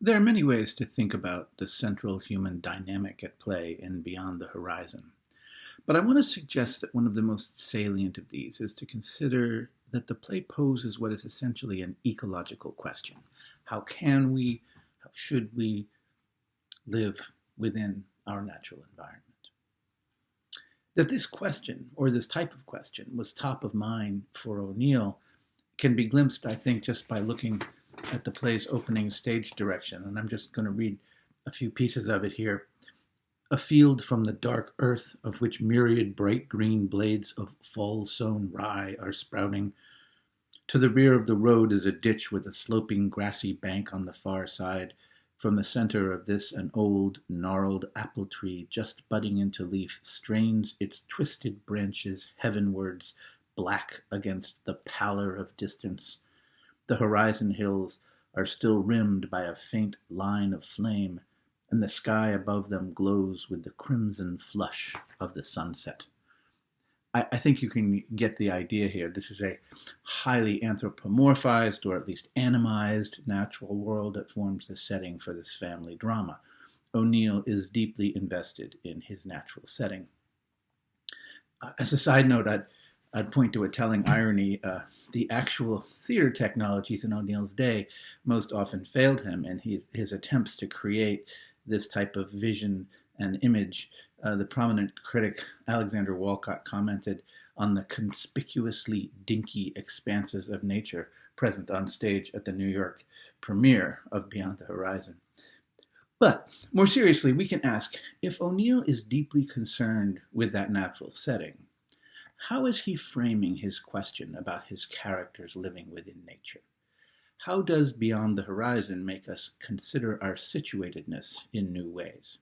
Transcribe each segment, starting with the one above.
There are many ways to think about the central human dynamic at play in Beyond the Horizon. But I want to suggest that one of the most salient of these is to consider that the play poses what is essentially an ecological question. How can we, how should we live within our natural environment? That this question, or this type of question, was top of mind for O'Neill can be glimpsed, I think, just by looking at the play's opening stage direction. And I'm just going to read a few pieces of it here. A field from the dark earth, of which myriad bright green blades of fall-sown rye are sprouting. To the rear of the road is a ditch with a sloping grassy bank on the far side. From the center of this, an old, gnarled apple tree, just budding into leaf, strains its twisted branches heavenwards, black against the pallor of distance. The horizon hills are still rimmed by a faint line of flame, and the sky above them glows with the crimson flush of the sunset. I think you can get the idea here. This is a highly anthropomorphized, or at least animized, natural world that forms the setting for this family drama. O'Neill is deeply invested in his natural setting. As a side note, I'd point to a telling irony. The actual theater technologies in O'Neill's day most often failed him in his attempts to create this type of vision and image. The prominent critic Alexander Walcott commented on the conspicuously dinky expanses of nature present on stage at the New York premiere of Beyond the Horizon. But more seriously, we can ask, if O'Neill is deeply concerned with that natural setting, how is he framing his question about his characters living within nature? How does Beyond the Horizon make us consider our situatedness in new ways?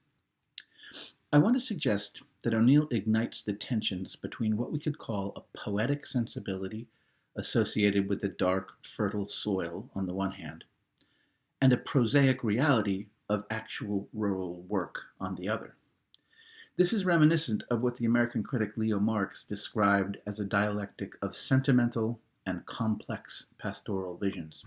I want to suggest that O'Neill ignites the tensions between what we could call a poetic sensibility associated with the dark, fertile soil on the one hand, and a prosaic reality of actual rural work on the other. This is reminiscent of what the American critic Leo Marx described as a dialectic of sentimental and complex pastoral visions.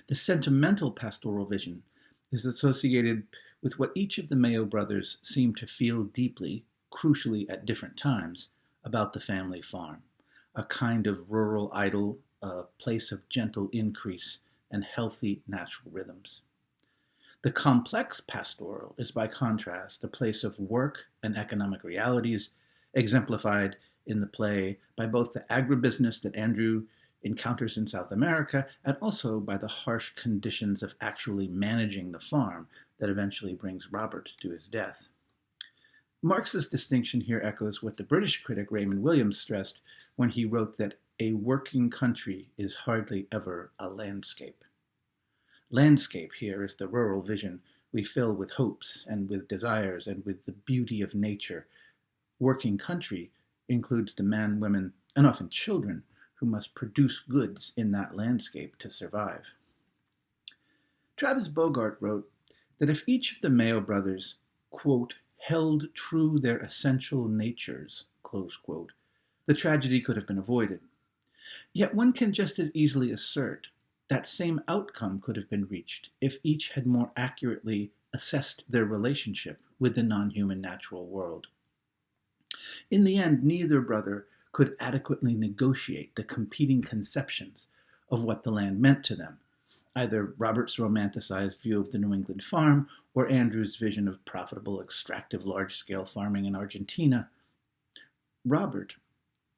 The sentimental pastoral vision is associated with what each of the Mayo brothers seem to feel deeply, crucially at different times, about the family farm, a kind of rural idyll, a place of gentle increase and healthy natural rhythms. The complex pastoral is, by contrast, a place of work and economic realities, exemplified in the play by both the agribusiness that Andrew encounters in South America and also by the harsh conditions of actually managing the farm that eventually brings Robert to his death. Marx's distinction here echoes what the British critic Raymond Williams stressed when he wrote that a working country is hardly ever a landscape. Landscape here is the rural vision we fill with hopes and with desires and with the beauty of nature. Working country includes the men, women, and often children who must produce goods in that landscape to survive. Travis Bogart wrote that if each of the Mayo brothers, quote, held true their essential natures, close quote, the tragedy could have been avoided. Yet one can just as easily assert that same outcome could have been reached if each had more accurately assessed their relationship with the non-human natural world. In the end, neither brother could adequately negotiate the competing conceptions of what the land meant to them, either Robert's romanticized view of the New England farm or Andrew's vision of profitable, extractive, large-scale farming in Argentina. Robert,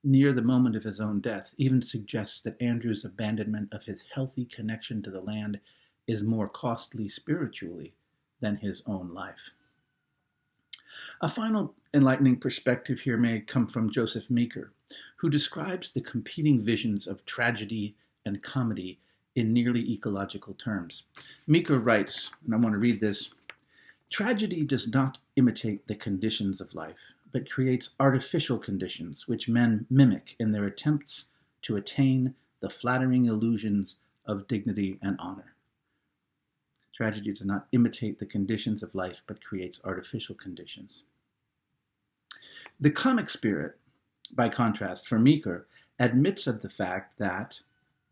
near the moment of his own death, even suggests that Andrew's abandonment of his healthy connection to the land is more costly spiritually than his own life. A final enlightening perspective here may come from Joseph Meeker, who describes the competing visions of tragedy and comedy in nearly ecological terms. Meeker writes, and I want to read this, "Tragedy does not imitate the conditions of life, but creates artificial conditions which men mimic in their attempts to attain the flattering illusions of dignity and honor." Tragedy does not imitate the conditions of life, but creates artificial conditions. The comic spirit, by contrast, for Meeker, admits of the fact that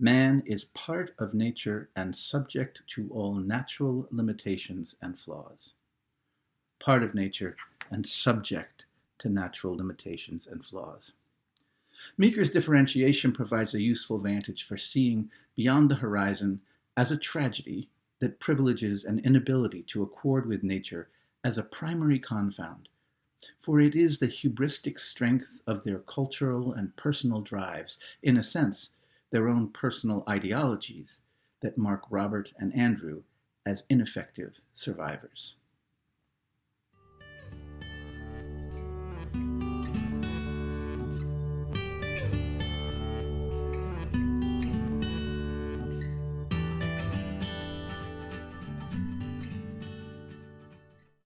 Man is part of nature and subject to all natural limitations and flaws. Part of nature and subject to natural limitations and flaws. Meeker's differentiation provides a useful vantage for seeing beyond the horizon as a tragedy that privileges an inability to accord with nature as a primary confound, for it is the hubristic strength of their cultural and personal drives, in a sense, their own personal ideologies, that mark Robert and Andrew as ineffective survivors.